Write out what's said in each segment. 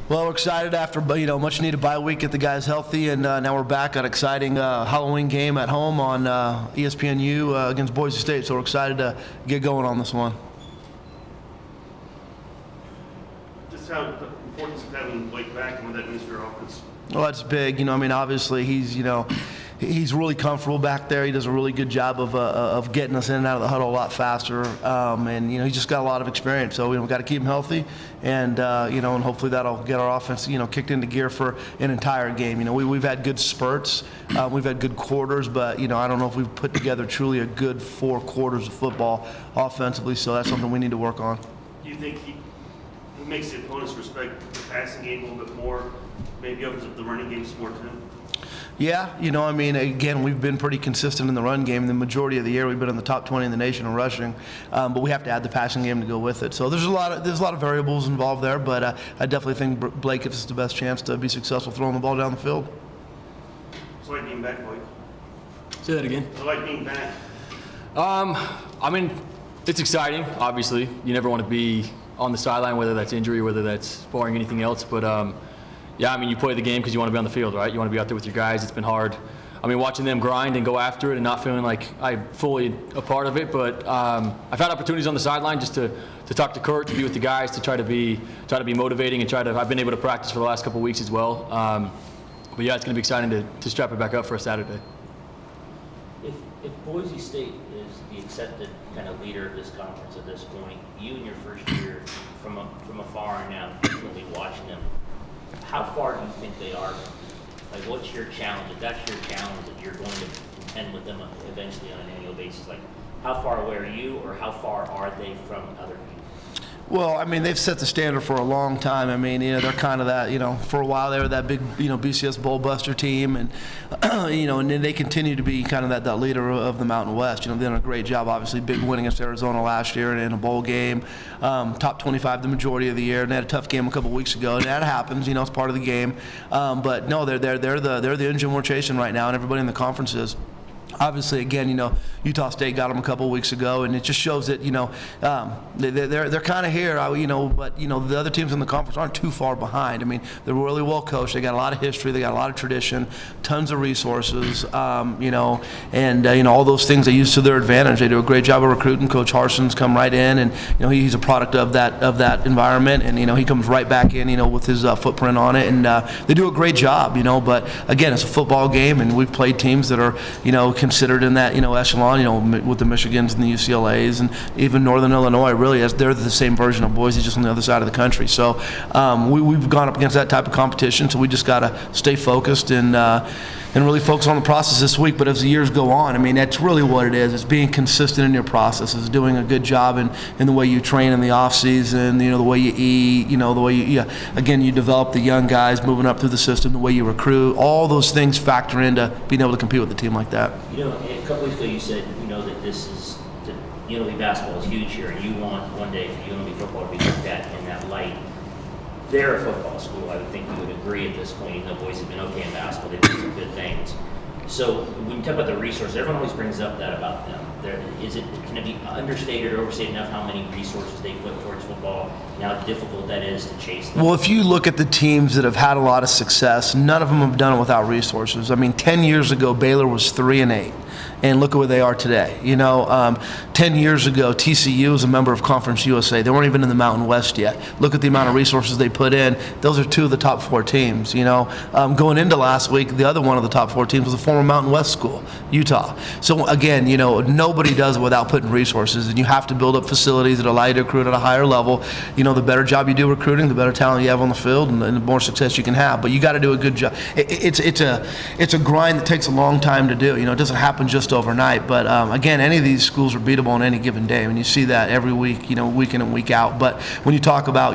Well, we're excited after much needed bye week, get the guys healthy, and now we're back at an exciting Halloween game at home on ESPNU against Boise State. So we're excited to get going on this one. Just how the importance of having Blake back and what that means for your offense. Well, that's big. Obviously he's really comfortable back there. He does a really good job of getting us in and out of the huddle a lot faster, and he's just got a lot of experience. So we've got to keep him healthy, and and hopefully that'll get our offense kicked into gear for an entire game. We've had good spurts, we've had good quarters, but I don't know if we've put together truly a good 4 quarters of football offensively. So that's something we need to work on. Do you think he makes the opponents respect the passing game a little bit more? Maybe opens up the running game some more too? Yeah, again, we've been pretty consistent in the run game. The majority of the year, we've been in the top 20 in the nation in rushing, but we have to add the passing game to go with it. So there's a lot of variables involved there, but I definitely think Blake gives us the best chance to be successful throwing the ball down the field. It's like being back, Blake. Say that again. It's like being back. It's exciting. Obviously, you never want to be on the sideline, whether that's injury, whether that's sparring, anything else, but. You play the game because you want to be on the field, right? You want to be out there with your guys. It's been hard. Watching them grind and go after it and not feeling like I'm fully a part of it. But I've had opportunities on the sideline just to talk to Kurt, to be with the guys, to try to be motivating and I've been able to practice for the last couple of weeks as well. But yeah, it's going to be exciting to strap it back up for a Saturday. If Boise State is the accepted kind of leader of this conference at this point, you in your first year from afar and now frequently watching them, how far do you think they are? Like, what's your challenge? If that's your challenge that you're going to contend with them eventually on an annual basis, like, how far away are you, or how far are they from other teams? Well, they've set the standard for a long time. They're kind of that, for a while they were that big, BCS bowl buster team, and, and then they continue to be kind of that leader of the Mountain West. They've done a great job, obviously, big win against Arizona last year in a bowl game, top 25 the majority of the year, and they had a tough game a couple weeks ago, and that happens, it's part of the game. But no, they're the engine we're chasing right now, and everybody in the conference is. Obviously, again, Utah State got them a couple weeks ago, and it just shows that they're kind of here, but the other teams in the conference aren't too far behind. They're really well coached. They got a lot of history. They got a lot of tradition, tons of resources, and all those things they use to their advantage. They do a great job of recruiting. Coach Harson's come right in, and he's a product of that environment, and he comes right back in, with his footprint on it, and they do a great job. But again, it's a football game, and we've played teams that are considered in that echelon, with the Michigans and the UCLAs and even Northern Illinois. Really, as they're the same version of Boise, just on the other side of the country. So we've gone up against that type of competition. So we just got to stay focused and really focus on the process this week. But as the years go on, that's really what it is. It's being consistent in your process. It's doing a good job in the way you train in the off season. The way you eat. The way you develop the young guys moving up through the system. The way you recruit. All those things factor into being able to compete with a team like that. A couple weeks ago you said, that that UNLV basketball is huge here, and you want one day for UNLV football to be looked at in that light. They're a football school. I would think you would agree at this point, even though Boise has been okay in basketball, they've done some good things. So when you talk about the resources, everyone always brings up that about them. Can it be understated or overstated enough how many resources they put towards football and how difficult that is to chase them? Well, if you look at the teams that have had a lot of success, none of them have done it without resources. 10 years ago, Baylor was 3-8. And look at where they are today. 10 years ago, TCU was a member of Conference USA. They weren't even in the Mountain West yet. Look at the amount of resources they put in. Those are 2 of the top 4 teams. Going into last week, the other one of the top 4 teams was a former Mountain West school, Utah. So again, nobody does it without putting resources, and you have to build up facilities that allow you to recruit at a higher level. The better job you do recruiting, the better talent you have on the field, and the more success you can have. But you got to do a good job. It's a grind that takes a long time to do. It doesn't happen just overnight, but again, any of these schools are beatable on any given day, and you see that every week, week in and week out. But when you talk about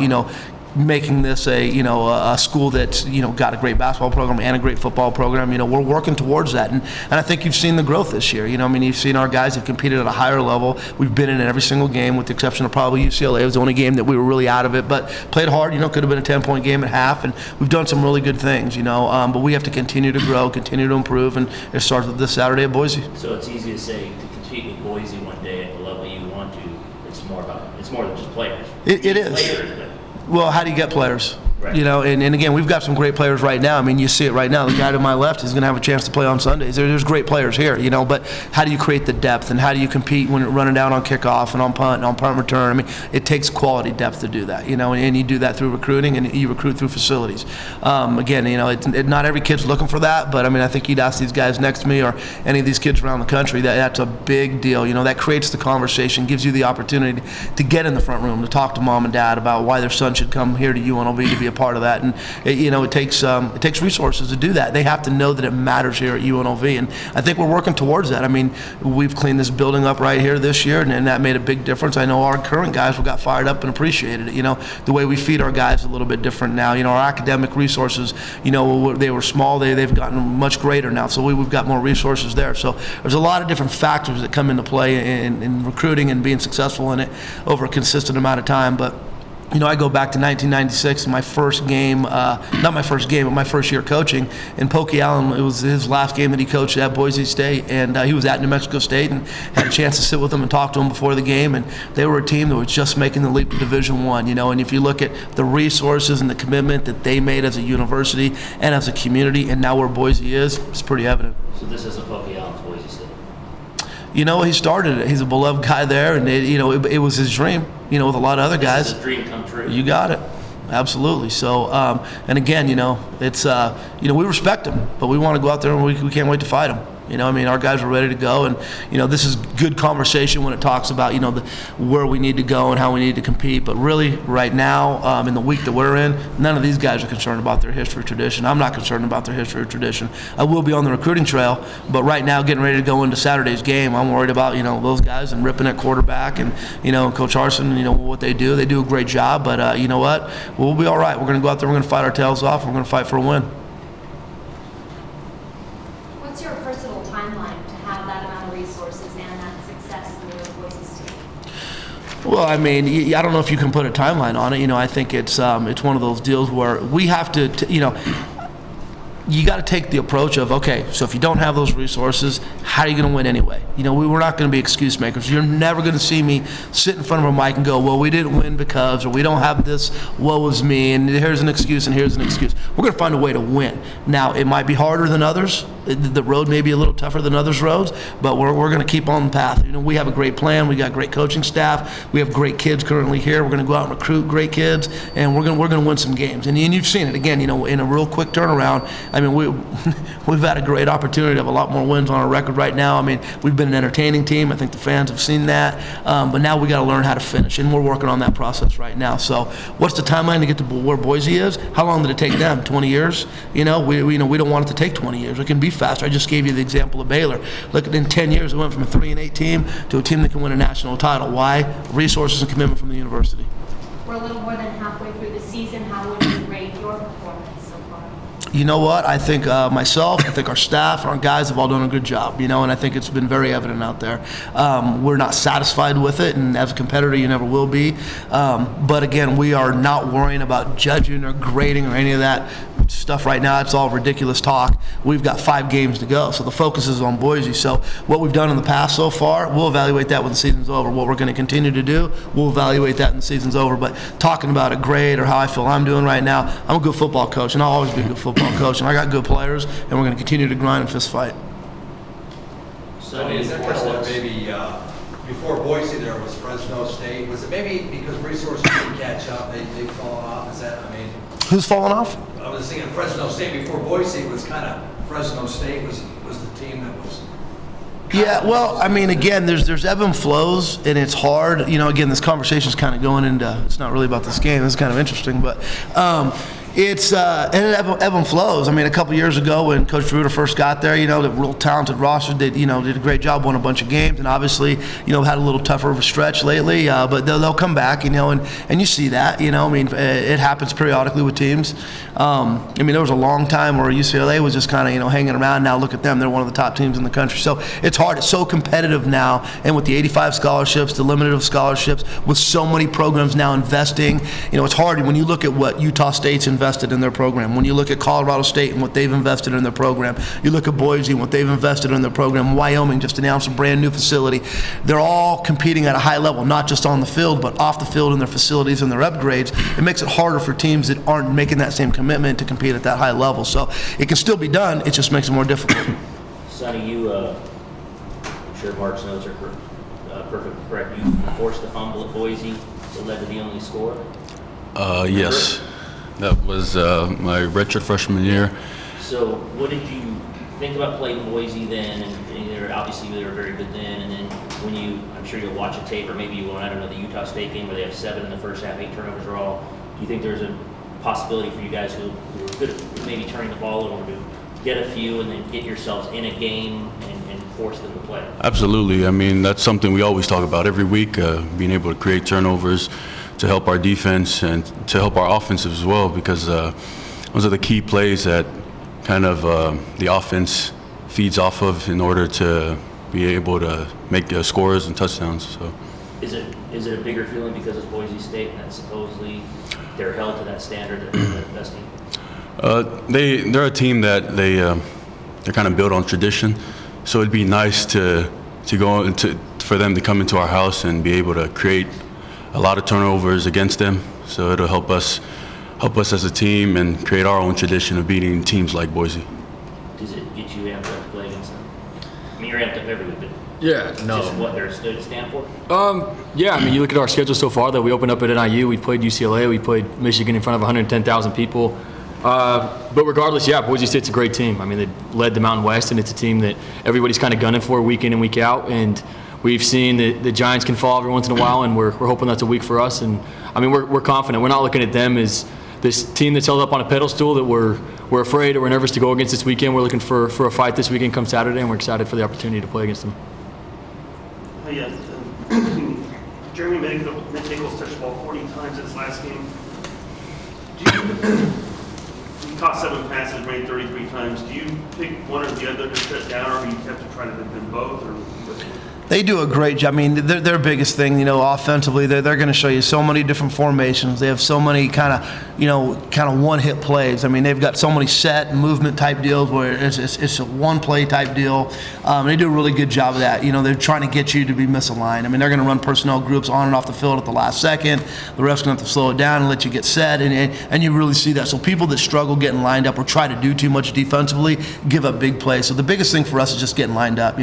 making this a school that's got a great basketball program and a great football program, we're working towards that, and I think you've seen the growth this year. You've seen our guys have competed at a higher level. We've been in every single game, with the exception of probably UCLA. It was the only game that we were really out of it, but played hard. Could have been a 10-point game at half, and we've done some really good things. But we have to continue to grow, continue to improve, and it starts with this Saturday at Boise. So it's easy to say to compete with Boise one day at the level you want to. It's more than just players. It is. Players, Well, how do you get players? Right. You know, and again, we've got some great players right now. I mean, you see it right now. The guy to my left is going to have a chance to play on Sundays. There's great players here, you know, but how do you create the depth, and how do you compete when you're running down on kickoff and on punt and on punt return? I mean, it takes quality depth to do that, you know, and you do that through recruiting, and you recruit through facilities. Again, you know, not every kid's looking for that, but I mean, I think you'd ask these guys next to me or any of these kids around the country, that's a big deal. You know, that creates the conversation, gives you the opportunity to get in the front room, to talk to mom and dad about why their son should come here to UNLV to be a part of that. And it takes resources to do that. They have to know that it matters here at UNLV, and I think we're working towards that. I mean, we've cleaned this building up right here this year, and that made a big difference. I know our current guys got fired up and appreciated it. You know, the way we feed our guys is a little bit different now. You know, our academic resources, you know, they were small. They've gotten much greater now, so we've got more resources there. So there's a lot of different factors that come into play in recruiting and being successful in it over a consistent amount of time. But you know, I go back to 1996, my first game, not my first game, but my first year coaching. And Pokey Allen, it was his last game that he coached at Boise State, and he was at New Mexico State, and had a chance to sit with them and talk to them before the game. And they were a team that was just making the leap to Division I, you know. And if you look at the resources and the commitment that they made as a university and as a community, and now where Boise is, it's pretty evident. So this isn't Pokey Allen's Boise State? You know, he started it. He's a beloved guy there, and it was his dream. You know, with a lot of other guys. This is a dream come true. You got it, absolutely. So, and again, you know, it's you know, we respect him, but we want to go out there and we can't wait to fight him. You know, I mean, our guys are ready to go, and you know, this is good conversation when it talks about, you know, where we need to go and how we need to compete. But really, right now, in the week that we're in, none of these guys are concerned about their history or tradition. I'm not concerned about their history or tradition. I will be on the recruiting trail, but right now, getting ready to go into Saturday's game, I'm worried about, you know, those guys and ripping at quarterback, and you know, Coach Harsin, you know, what they do. They do a great job, but you know what? We'll be all right. We're going to go out there. We're going to fight our tails off. We're going to fight for a win. What's your personal timeline to have that amount of resources and that success in your Boise State? Well, I mean, I don't know if you can put a timeline on it. You know, I think it's one of those deals where we have to you know, you got to take the approach of, okay, so if you don't have those resources, how are you going to win anyway? You know, we're not going to be excuse makers. You're never going to see me sit in front of a mic and go, well, we didn't win because, or we don't have this, woe is me, and here's an excuse and here's an excuse. We're going to find a way to win. Now, it might be harder than others. The road may be a little tougher than others' roads, but we're going to keep on the path. You know, we have a great plan. We got great coaching staff. We have great kids currently here. We're going to go out and recruit great kids, and we're going to win some games. And you've seen it again. You know, in a real quick turnaround. I mean, we've had a great opportunity to have a lot more wins on our record right now. I mean, we've been an entertaining team. I think the fans have seen that. But now we got to learn how to finish, and we're working on that process right now. So, what's the timeline to get to where Boise is? How long did it take them? 20 years? You know, we don't want it to take 20 years. It can be faster. I just gave you the example of Baylor. Look, in 10 years, we went from a 3-8 team to a team that can win a national title. Why? Resources and commitment from the university. We're a little more than halfway through the season. How would you rate your performance so far? You know what? I think myself, I think our staff, and our guys have all done a good job, you know, and I think it's been very evident out there. We're not satisfied with it, and as a competitor, you never will be. But again, we are not worrying about judging or grading or any of that stuff right now. It's all ridiculous talk. We've got 5 games to go, so the focus is on Boise. So what we've done in the past so far, we'll evaluate that when the season's over. What we're going to continue to do, we'll evaluate that when the season's over. But talking about a grade or how I feel I'm doing right now, I'm a good football coach, and I'll always be a good football coach, and I got good players, and we're going to continue to grind and fist fight. So Is that kind of what maybe before Boise there was Fresno State? Was it maybe because resources didn't catch up, they've fallen off? Is that, I mean, Who's falling off? I was thinking Fresno State before Boise was kind of, Fresno State was the team that was. Yeah, well, I mean, again, there's ebb and flows, and it's hard. You know, again, this conversation is kind of going into, it's not really about this game. It's kind of interesting, but it's and it ebb and flows. I mean, a couple years ago when Coach Ruder first got there, you know, the real talented roster did a great job, won a bunch of games, and obviously, you know, had a little tougher of a stretch lately. But they'll come back, you know, and you see that, you know. I mean, it happens periodically with teams. I mean, there was a long time where UCLA was just kind of, you know, hanging around. Now look at them; they're one of the top teams in the country. So it's hard. It's so competitive now, and with the 85 scholarships, the limited of scholarships, with so many programs now investing, you know, it's hard when you look at what Utah State's investing invested in their program. When you look at Colorado State and what they've invested in their program, you look at Boise and what they've invested in their program, Wyoming just announced a brand new facility. They're all competing at a high level, not just on the field, but off the field in their facilities and their upgrades. It makes it harder for teams that aren't making that same commitment to compete at that high level. So it can still be done, it just makes it more difficult. Sonny, I'm sure Mark's notes are perfectly correct. You forced the fumble at Boise that led to the only score? Yes. That was my redshirt freshman year. So what did you think about playing Boise then? And obviously they were very good then. And then when I'm sure you'll watch a tape, or maybe you will, I don't know, the Utah State game where they have 7 in the first half, 8 turnovers are all. Do you think there's a possibility for you guys who are good at maybe turning the ball over to get a few and then get yourselves in a game and force them to play? Absolutely. I mean, that's something we always talk about every week, being able to create turnovers to help our defense and to help our offense as well, because those are the key plays that kind of the offense feeds off of in order to be able to make scores and touchdowns. So, is it a bigger feeling because it's Boise State and that supposedly they're held to that standard that they're the best team? They're a team that they're kind of built on tradition. So it'd be nice to go for them to come into our house and be able to create a lot of turnovers against them. So it'll help us as a team and create our own tradition of beating teams like Boise. Does it get you amped up to play against them? I mean, you're amped up every week, but just what they're stood to stand for? Yeah, I mean, you look at our schedule so far that we opened up at NIU, we played UCLA, we played Michigan in front of 110,000 people. But regardless, yeah, Boise State's a great team. I mean, they led the Mountain West, and it's a team that everybody's kind of gunning for week in and week out. And we've seen that the Giants can fall every once in a while, and we're hoping that's a week for us. And I mean, we're confident. We're not looking at them as this team that's held up on a pedestal that we're afraid or we're nervous to go against this weekend. We're looking for a fight this weekend come Saturday, and we're excited for the opportunity to play against them. Yeah, Jeremy Nichols touched the ball 40 times in his last game. He caught 7 passes, ran 33 times. Do you pick one or the other to shut down, or you have to try to do both? Or They do a great job. I mean, their biggest thing, offensively, they're going to show you so many different formations. They have so many kind of one-hit plays. I mean, they've got so many set movement type deals where it's a one-play type deal. They do a really good job of that. They're trying to get you to be misaligned. I mean, they're going to run personnel groups on and off the field at the last second. The ref's going to have to slow it down and let you get set, and you really see that. So people that struggle getting lined up or try to do too much defensively give up big plays. So the biggest thing for us is just getting lined up,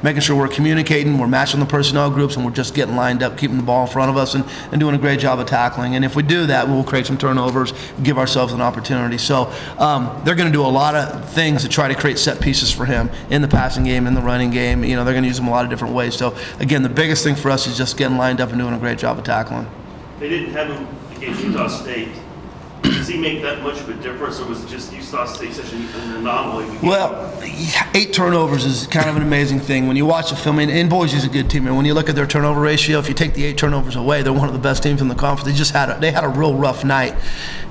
making sure we're communicating, we're matching the personnel groups, and we're just getting lined up, keeping the ball in front of us, and doing a great job of tackling. And if we do that, we'll create some turnovers, give ourselves an opportunity. So they're going to do a lot of things to try to create set pieces for him in the passing game, in the running game. They're going to use them a lot of different ways. So again, the biggest thing for us is just getting lined up and doing a great job of tackling. They didn't have him against Utah State. Does he make that much of a difference, or was it just Utah State such an anomaly? Well, 8 turnovers is kind of an amazing thing. When you watch the film, and Boise's a good team, and when you look at their turnover ratio, if you take the 8 turnovers away, they're one of the best teams in the conference. They just had a real rough night.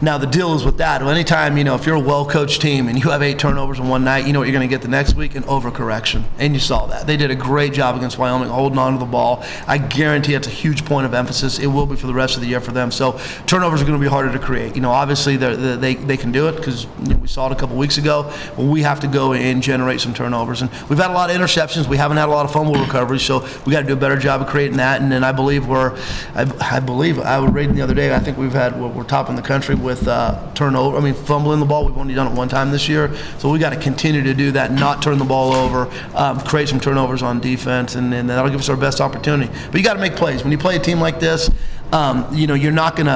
Now, the deal is with that, anytime, if you're a well-coached team and you have 8 turnovers in one night, you know what you're going to get the next week? An overcorrection. And you saw that. They did a great job against Wyoming holding on to the ball. I guarantee it's a huge point of emphasis. It will be for the rest of the year for them. So turnovers are going to be harder to create. Obviously, they can do it because we saw it a couple weeks ago. But we have to go and generate some turnovers. And we've had a lot of interceptions. We haven't had a lot of fumble recoveries. So we got to do a better job of creating that. And then I believe I was reading the other day, I think we're top in the country with fumbling the ball. We've only done it one time this year. So we got to continue to do that, not turn the ball over, create some turnovers on defense, and that'll give us our best opportunity. But you got to make plays. When you play a team like this, you're not going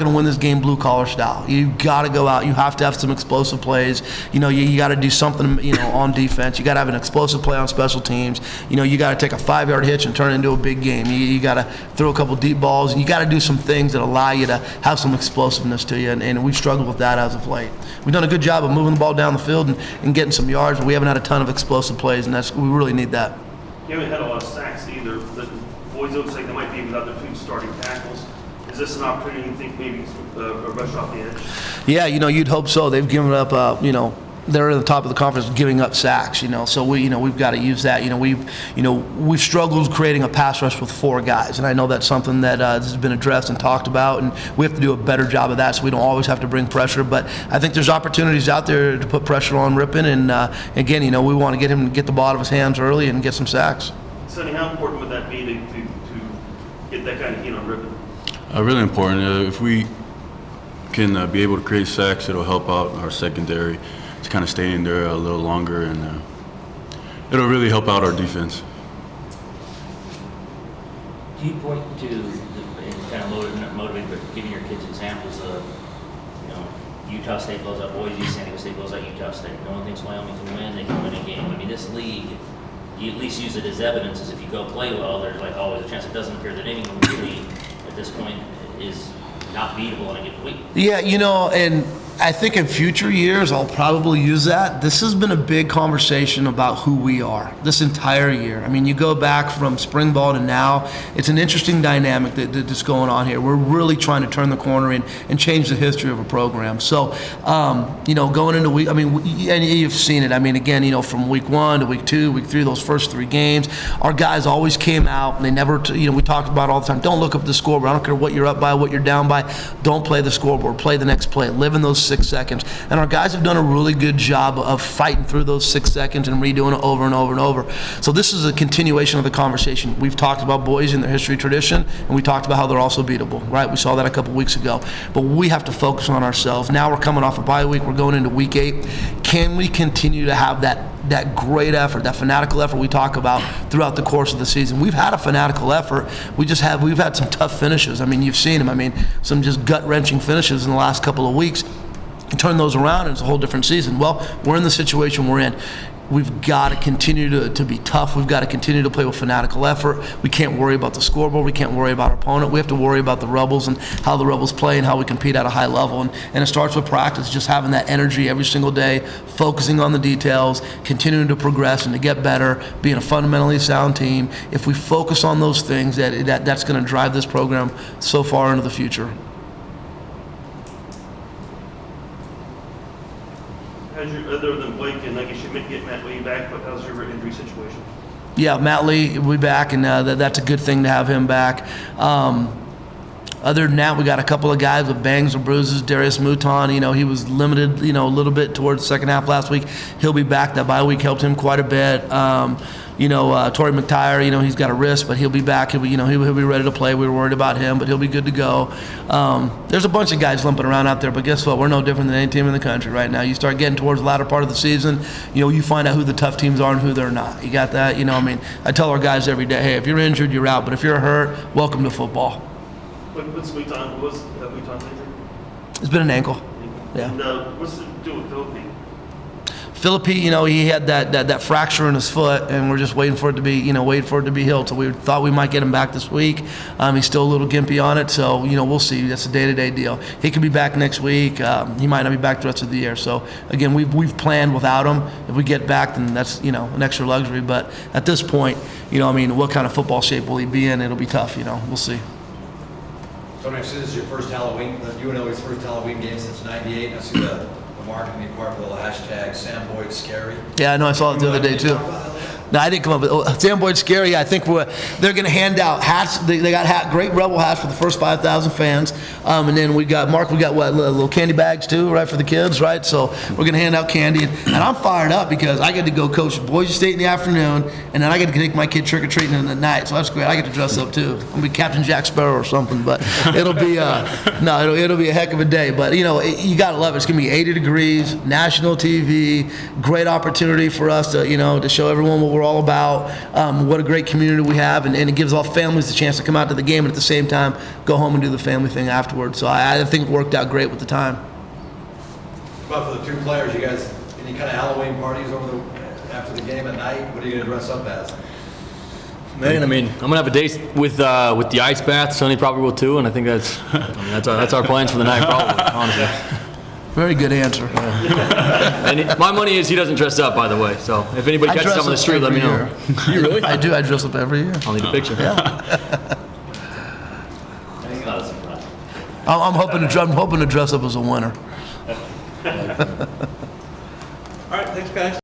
to win this game blue collar style. You got to go out. You have to have some explosive plays. You got to do something on defense. You got to have an explosive play on special teams. You got to take a 5-yard hitch and turn it into a big game. You got to throw a couple deep balls, and you got to do some things that allow you to have some explosiveness to you. And we've struggled with that as of late. We've done a good job of moving the ball down the field and getting some yards, but we haven't had a ton of explosive plays, and we really need that. You haven't had a lot of sacks either. The boys looks like they might be without their 2 starting tackles. Is this an opportunity you think maybe a rush off the edge? Yeah, you'd hope so. They've given up, they're at the top of the conference giving up sacks, so we've got to use that. We've struggled creating a pass rush with 4 guys, and I know that's something that has been addressed and talked about, and we have to do a better job of that so we don't always have to bring pressure. But I think there's opportunities out there to put pressure on Rippon, and again, we want to get him to get the ball out of his hands early and get some sacks. Sonny, how important would that be to get that kind of heat on Rippon? Really important. If we can be able to create sacks, it'll help out our secondary to kind of stay in there a little longer, and it'll really help out our defense. Do you point to, and kind of motivate, but giving your kids examples of, Utah State blows up Boise, San Diego State blows out Utah State. No one thinks Wyoming can win, they can win a game. I mean, this league, you at least use it as evidence, as if you go play well, there's like always a chance. It doesn't appear that anyone really, at this point, is not beatable on a given week. Yeah, and I think in future years I'll probably use that. This has been a big conversation about who we are this entire year. I mean, you go back from spring ball to now, it's an interesting dynamic that's going on here. We're really trying to turn the corner and change the history of a program. So, going into week, and you've seen it. I mean, again, from week 1 to week 2, week 3, those first 3 games, our guys always came out and they never, we talked about all the time, don't look up the scoreboard. I don't care what you're up by, what you're down by. Don't play the scoreboard. Play the next play. Live in those 6 seconds. And our guys have done a really good job of fighting through those 6 seconds and redoing it over and over and over. So this is a continuation of the conversation. We've talked about Boise and their history tradition, and we talked about how they're also beatable, right? We saw that a couple weeks ago. But we have to focus on ourselves. Now we're coming off a bye week. We're going into week 8. Can we continue to have that great effort, that fanatical effort we talk about throughout the course of the season? We've had a fanatical effort. We've had some tough finishes. I mean, you've seen them. I mean, some just gut-wrenching finishes in the last couple of weeks. You turn those around and it's a whole different season. Well, we're in the situation we're in. We've got to continue to be tough. We've got to continue to play with fanatical effort. We can't worry about the scoreboard. We can't worry about our opponent. We have to worry about the Rebels and how the Rebels play and how we compete at a high level. And it starts with practice, just having that energy every single day, focusing on the details, continuing to progress and to get better, being a fundamentally sound team. If we focus on those things, that's going to drive this program so far into the future. Other than Blake, and I guess you may get Matt Lee back, but how's your injury situation? Yeah, Matt Lee will be back, and that's a good thing to have him back. Other than that, we got a couple of guys with bangs or bruises. Darius Mouton, he was limited, a little bit towards the second half last week. He'll be back. That bye week helped him quite a bit. Torrey McTire, he's got a wrist, but he'll be back. He'll be ready to play. We were worried about him, but he'll be good to go. There's a bunch of guys lumping around out there, but guess what? We're no different than any team in the country right now. You start getting towards the latter part of the season, you find out who the tough teams are and who they're not. You got that? I tell our guys every day, hey, if you're injured, you're out, but if you're hurt, welcome to football. What's Mouton's injury? It's been an ankle. Yeah. And what's it do with Philippi? Philippi, he had that fracture in his foot, and we're just waiting for it to be, healed. So we thought we might get him back this week. He's still a little gimpy on it, so we'll see. That's a day-to-day deal. He could be back next week. He might not be back the rest of the year. So again, we've planned without him. If we get back, then that's an extra luxury. But at this point, what kind of football shape will he be in? It'll be tough. We'll see. Tony, I see this is your first Halloween, the UNLV's first Halloween game since '98. I see the marketing department with a hashtag Sam Boyd Scary. Yeah, I know. I saw it the other day too. No, I didn't come up with Sam Boyd Scary. I think they're going to hand out hats. They got great Rebel hats for the first 5,000 fans. And then we got little candy bags too, right, for the kids, right? So we're going to hand out candy. And I'm fired up because I get to go coach Boise State in the afternoon, and then I get to take my kid trick-or-treating in the night. So that's great. I get to dress up too. I'm going to be Captain Jack Sparrow or something, but it'll be it'll be a heck of a day. But, you got to love it. It's going to be 80 degrees, national TV, great opportunity for us to, to show everyone what we're all about, what a great community we have, and it gives all families the chance to come out to the game and at the same time go home and do the family thing afterwards. So I think it worked out great with the time. But for the two players, you guys, any kind of Halloween parties after the game at night? What are you going to dress up as? Man, I'm gonna have a date with the ice bath. Sonny probably will too, and I think that's our plans for the night, probably. Honestly. Very good answer. And my money is he doesn't dress up, by the way. So if anybody catches him on the street, let me know. You really? I do. I dress up every year. I'll need a picture. Yeah. I'm hoping to dress up as a winner. guys.